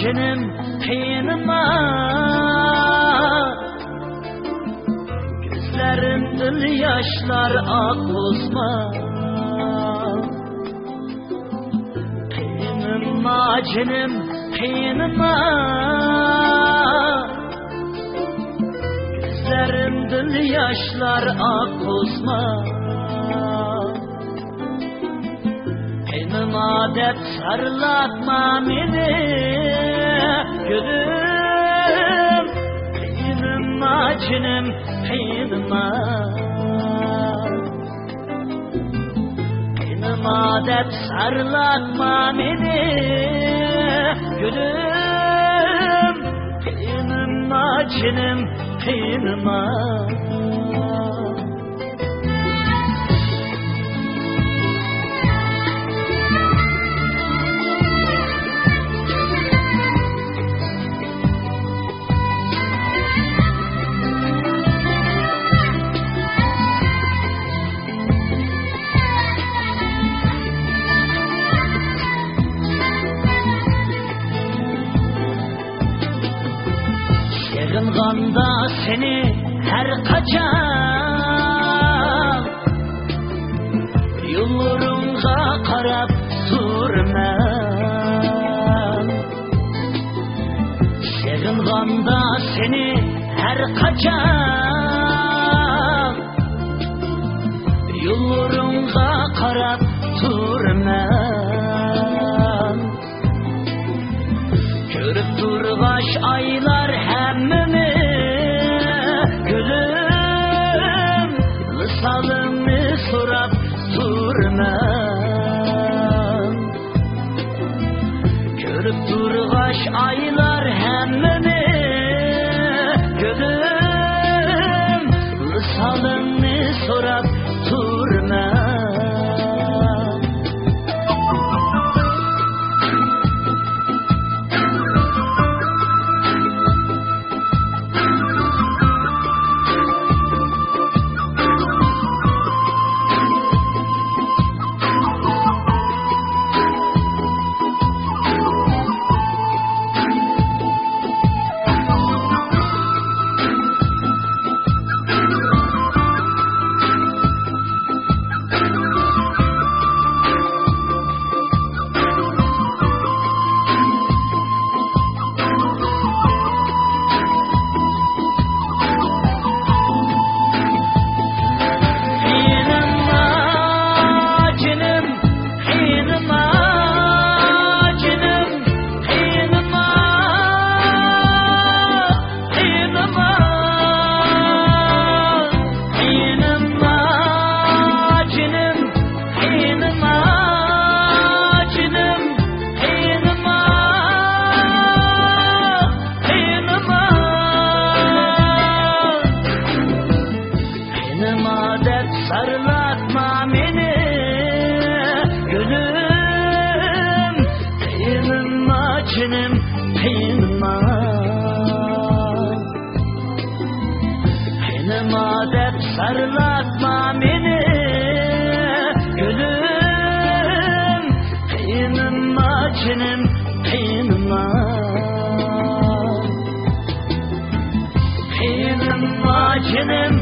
Canım qiynima, gözlerinden yaşlar akmazma. Qiynima canım qiynima, gözlerinden yaşlar akmazma. Qiynima deb sarlatma meni gülüm, qiynima canım qiynima, qiynima deb sarlatma meni gülüm, qiynima canım qiynima. Yığınğanda seni her kaçan, yollarınğa qarab durmam. Yığınğanda seni her kaçan, yollarınğa qarab durmam. Görüp durğaş aylar hemmini gülüm, salımı sorap durmam. Görüp durğaş aylar hemmini gülüm, salımı sorap durmam. Sarlatma beni gülüm, qiynima canım qiynima, qiynima canım